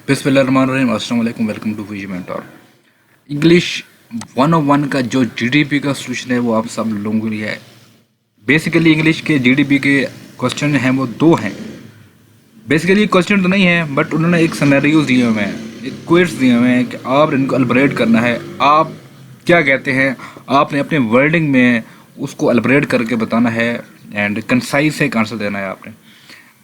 बिस्मिल्लाहिर्रहमानिर्रहीम, अस्सलाम वालेकुम, welcome to VG mentor. English 101 का जो जीडीपी का सोल्यूशन है वो आप सब लोगों के लिए है। बेसिकली इंग्लिश के जीडीपी के क्वेश्चन हैं वो दो हैं। बेसिकली क्वेश्चन तो नहीं है, बट उन्होंने एक सिनेरियोज दिए हुए हैं, एक क्वेश्चन दिए हुए हैं कि आप इनको एलबरेट करना है। आप क्या कहते हैं, आपने अपने वर्डिंग में उसको एलबरेट करके बताना है एंड कंसाइज एक आंसर देना है आपने।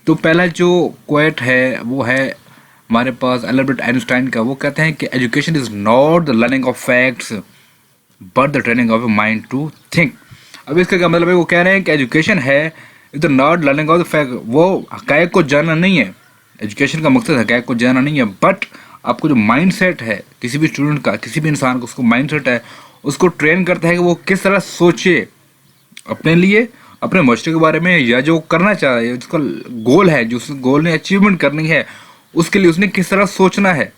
तो पहला जो क्वेट है वो है हमारे पास अल्बर्ट आइंस्टाइन का। वो कहते हैं कि education is not the learning of facts but the training of mind to think. अब इसका क्या मतलब है, वो कह रहे हैं कि एजुकेशन है is not learning of the fact, वो हकायक को जानना नहीं है। एजुकेशन का मकसद हकायक को जानना नहीं है, बट आपको जो माइंड सेट है किसी भी स्टूडेंट का, किसी भी इंसान का उसको माइंड सेट है, उसको ट्रेन करता है कि वो किस तरह सोचे अपने लिए, अपने मास्टर के बारे में, या जो करना चाह रहा है, जिसका गोल है, जो उस गोल ने अचीवमेंट करनी है, उसके लिए उसने किस तरह सोचना है,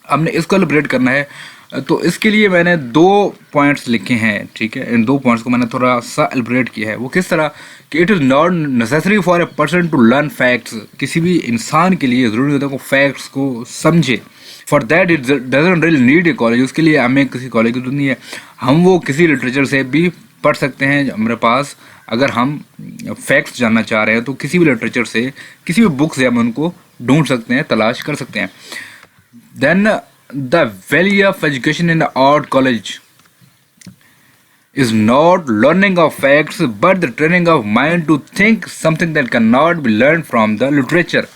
हमने इसको एलिब्रेट करना है। तो इसके लिए मैंने दो पॉइंट्स लिखे हैं, ठीक है। इन दो पॉइंट्स को मैंने थोड़ा सा एलिब्रेट किया है। वो किस तरह कि it is not necessary for a person to learn facts. किसी भी इंसान के लिए ज़रूरी होता है कि फैक्ट्स को समझे। For that it doesn't really need a college. उसके लिए हमें किसी कॉलेज की जरूरत नहीं है, हम वो किसी लिटरेचर से भी पढ़ सकते हैं। हमारे पास अगर हम फैक्ट्स जानना चाह रहे हैं तो किसी भी लिटरेचर से, किसी भी बुक से हम उनको ढूंढ सकते हैं, तलाश कर सकते हैं। Then the value of education in the art college is not learning of facts but the training of mind to think something that cannot be learned from the literature.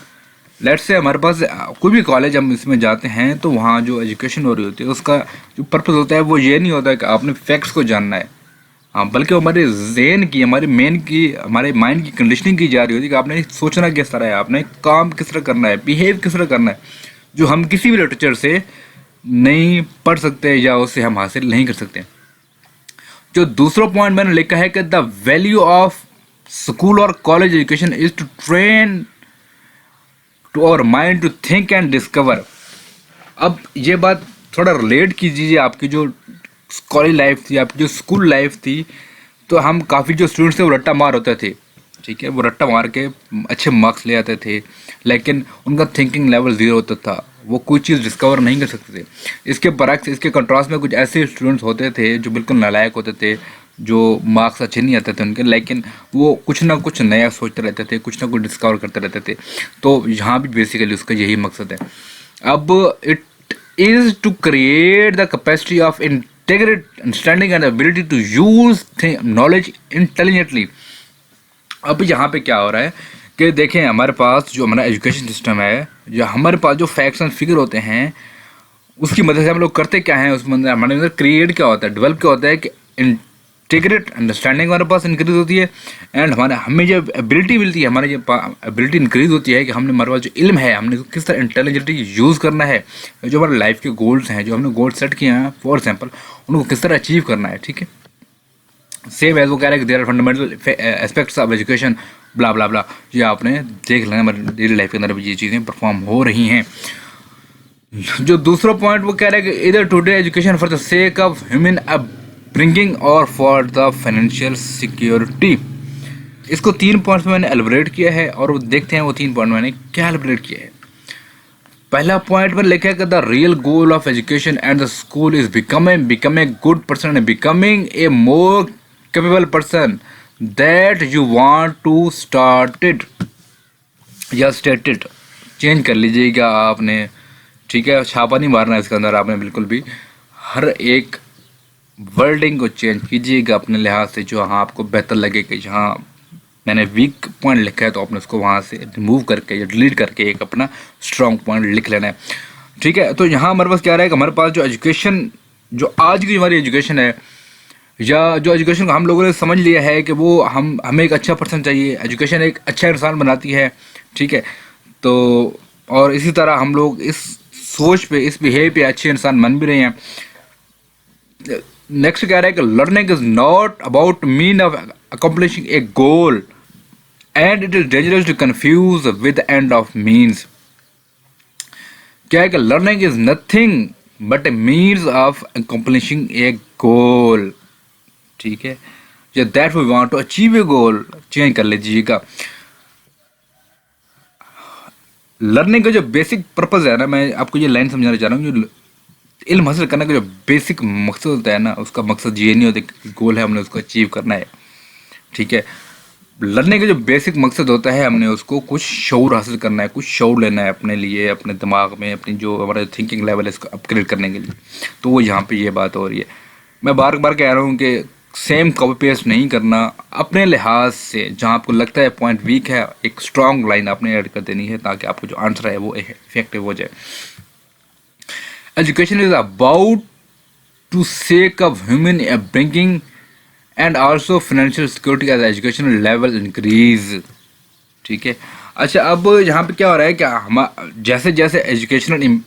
Let's say हमारे पास कोई भी college हम इसमें जाते हैं तो वहाँ जो एजुकेशन हो रही होती है उसका जो पर्पस होता है वो ये नहीं होता है कि आपने फैक्ट्स को जानना है, हाँ, बल्कि हमारे जेन की, हमारे मेन की, हमारे माइंड की कंडीशनिंग की जा रही होती है कि आपने सोचना किस तरह है, आपने काम किस तरह करना है, बिहेव किस तरह करना है, जो हम किसी भी लिटरेचर से नहीं पढ़ सकते या उससे हम हासिल नहीं कर सकते। जो दूसरा पॉइंट मैंने लिखा है कि द वैल्यू ऑफ स्कूल और college education is to train to our mind to think and discover. अब ये बात थोड़ा रिलेट कीजिए आपकी जो कॉलेज लाइफ थी, आपकी जो स्कूल लाइफ थी। तो हम काफ़ी जो स्टूडेंट्स थे वो रट्टा मार होते थे, ठीक है, वो रट्टा मार के अच्छे मार्क्स ले आते थे, लेकिन उनका थिंकिंग लेवल ज़ीरो होता था, वो कोई चीज़ डिस्कवर नहीं कर सकते थे। इसके बरक्स, इसके कंट्रास्ट में कुछ ऐसे स्टूडेंट्स होते थे जो बिल्कुल नालायक होते थे, जो मार्क्स अच्छे नहीं आते थे उनके, लेकिन वो कुछ ना कुछ नया सोचते रहते थे, कुछ ना कुछ डिस्कवर करते रहते थे। तो यहाँ भी बेसिकली उसका यही मकसद है। अब it is to create the capacity of integrate understanding and ability to use knowledge intelligently. अब यहाँ पे क्या हो रहा है कि देखें, हमारे पास जो हमारा एजुकेशन सिस्टम है, जो हमारे पास जो फैक्ट्स एंड फिगर होते हैं, उसकी मदद से हम लोग करते क्या हैं, उसमें हमारे अंदर क्रिएट क्या होता है, डेवलप क्या होता है कि इंटीग्रेट अंडरस्टैंडिंग हमारे पास इंक्रीज होती है, एंड हमें जो एबिलिटी मिलती है, हमारी जो एबिलिटी इंक्रीज होती है कि हमने, हमारे पास जो इल्म है, हमने किस तरह इंटेलिजेंटली यूज़ करना है, जो हमारे लाइफ के गोल्स हैं, जो हमने गोल्स सेट किए हैं फॉर एग्जाम्पल, उनको किस तरह अचीव करना है, ठीक है। सेम एज वो कह रहे हैं कि there are fundamental aspects of education, blah blah blah. ये आपने देख लेना, हमारी डेली लाइफ के अंदर भी ये चीज़ें परफॉर्म हो रही हैं। जो दूसरा पॉइंट वो कह रहे हैं कि इधर today education for the sake of human upbringing और फॉर द फाइनेंशियल सिक्योरिटी। इसको 3 पॉइंट्स में मैंने एलिब्रेट किया है, और वो देखते हैं वो 3 पॉइंट मैंने क्या एलिब्रेट किया है। पहला पॉइंट में लिखा है कि the real goal of education and the school is become a good person and becoming a more capable person that you want to start it, या स्टेटेड चेंज कर लीजिएगा आपने, ठीक है, छापा नहीं मारना है इसके अंदर आपने बिल्कुल भी। हर एक वर्डिंग को चेंज कीजिएगा अपने लिहाज से, जो हाँ आपको बेहतर लगे कि जहाँ मैंने वीक पॉइंट लिखा है तो आपने उसको वहाँ से रिमूव करके या डिलीट करके एक अपना स्ट्रॉन्ग पॉइंट लिख लेना है, ठीक है। तो यहाँ हमारे पास क्या रहा है कि हमारे पास जो एजुकेशन, जो आज की हमारी एजुकेशन है, या जो एजुकेशन को हम लोगों ने समझ लिया है कि वो हमें एक अच्छा पर्सन चाहिए, एजुकेशन एक अच्छा इंसान बनाती है, ठीक है। तो और इसी तरह हम लोग इस सोच पे, इस बिहेव पे अच्छे इंसान बन भी रहे हैं। नेक्स्ट कह रहा है कि learning is not about mean of accomplishing a goal and it is dangerous to confuse with the end of means. क्या है कि learning is nothing but a means of accomplishing a goal, ठीक है। या that we want to achieve a goal, change कर लीजिएगा। Learning का जो बेसिक पर्पज़ है ना, मैं आपको ये लाइन समझाना चाह रहा हूँ। जो इल्म हासिल करने का जो बेसिक मकसद होता है ना, उसका मकसद ये नहीं होता कि गोल है हमने उसको अचीव करना है, ठीक है। लर्निंग का जो बेसिक मकसद होता है, हमने उसको कुछ शऊर हासिल करना है, कुछ शऊर लेना है अपने लिए, अपने दिमाग में, अपनी जो हमारा थिंकिंग लेवल है इसको अपग्रेड करने के लिए। तो वो यहाँ पे ये बात हो रही है। मैं बार बार कह रहा हूँ कि सेम कॉपी पेस्ट नहीं करना, अपने लिहाज से जहाँ आपको लगता है पॉइंट वीक है, एक स्ट्रॉन्ग लाइन आपने ऐड कर देनी है ताकि आपको जो आंसर है वो इफेक्टिव हो जाए। Education is about to sake of human upbringing and also financial security as educational level increase, ठीक है। अच्छा, अब यहाँ पे क्या हो रहा है, क्या हम जैसे जैसे एजुकेशनल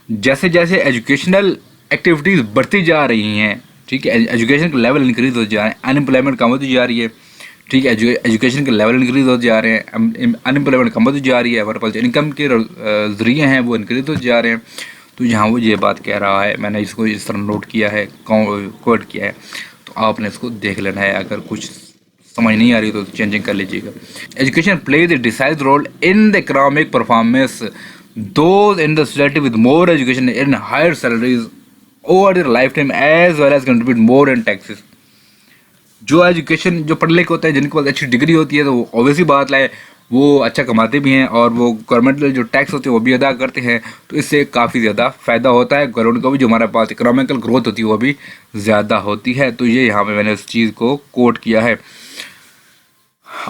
जैसे जैसे एजुकेशनल एक्टिविटीज़ बढ़ती जा रही हैं, ठीक है, एजुकेशन का लेवल इंक्रीज होते जा रहे हैं, अनएम्प्लॉयमेंट कम होती जा रही है, ठीक है, एजुकेशन के लेवल इंक्रीज होते जा रहे हैं, अनएम्प्लॉयमेंट कम होती जा रही है, हमारे पास इनकम के ज़रिए हैं वो इंक्रीज होते जा रहे हैं। तो यहाँ वो ये बात कह रहा है, मैंने इसको इस तरह नोट किया है, कोड किया है, तो आपने इसको देख लेना है। अगर कुछ समझ नहीं आ रही तो चेंजिंग कर लीजिएगा। Education plays a decide role in the economic performance, those in the society with more education in higher salaries over their life time as well as contribute more in taxes. जो education, जो पढ़े लिखे होते हैं, जिनके पास अच्छी degree होती है, तो वो ऑब्वियसली बात है वो अच्छा कमाते भी हैं और वो गवर्नमेंट जो टैक्स होते हैं वो भी अदा करते हैं। तो इससे काफ़ी ज़्यादा फ़ायदा होता है गवर्नमेंट को भी, जो हमारे पास इकोनॉमिकल ग्रोथ होती है वो भी ज़्यादा होती है। तो ये यहाँ पे मैंने उस चीज़ को कोट किया है।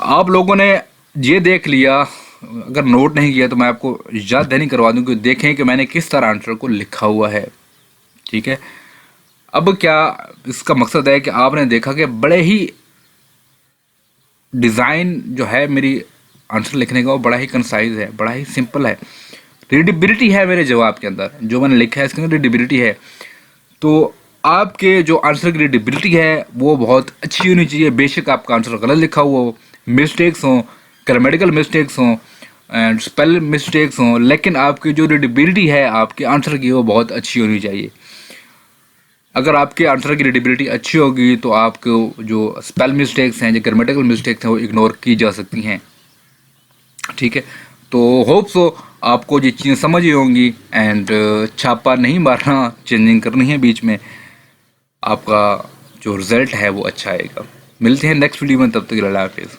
आप लोगों ने ये देख लिया, अगर नोट नहीं किया तो मैं आपको याद दहानी करवा दूँ कि देखें कि मैंने किस तरह आंसर को लिखा हुआ है, ठीक है। अब क्या इसका मकसद है कि आपने देखा कि बड़े ही डिज़ाइन जो है मेरी आंसर लिखने का वो बड़ा ही कंसाइज है, बड़ा ही सिंपल है, रीडेबिलिटी है मेरे जवाब के अंदर, जो मैंने लिखा है इसके अंदर रीडेबिलिटी है। तो आपके जो आंसर की रीडेबिलिटी है वो बहुत अच्छी होनी चाहिए। बेशक आपका आंसर गलत लिखा हुआ हो, मिस्टेक्स हों, ग्रामेटिकल मिस्टेक्स हों एंड स्पेल मिस्टेक्स हों, लेकिन आपकी जो रीडेबिलिटी है आपके आंसर की वो बहुत अच्छी होनी चाहिए। अगर आपके आंसर की रीडेबिलिटी अच्छी होगी तो आपको जो स्पेल मिस्टेक्स हैं, जो ग्रामेटिकल मिस्टेक्स हैं वो इग्नोर की जा सकती हैं, ठीक है। तो होप सो आपको ये चीज़ें समझ ही होंगी एंड छापा नहीं मारना, चेंजिंग करनी है बीच में, आपका जो रिज़ल्ट है वो अच्छा आएगा। मिलते हैं नेक्स्ट वीडियो में, तब तक अल्लाह हाफिज़।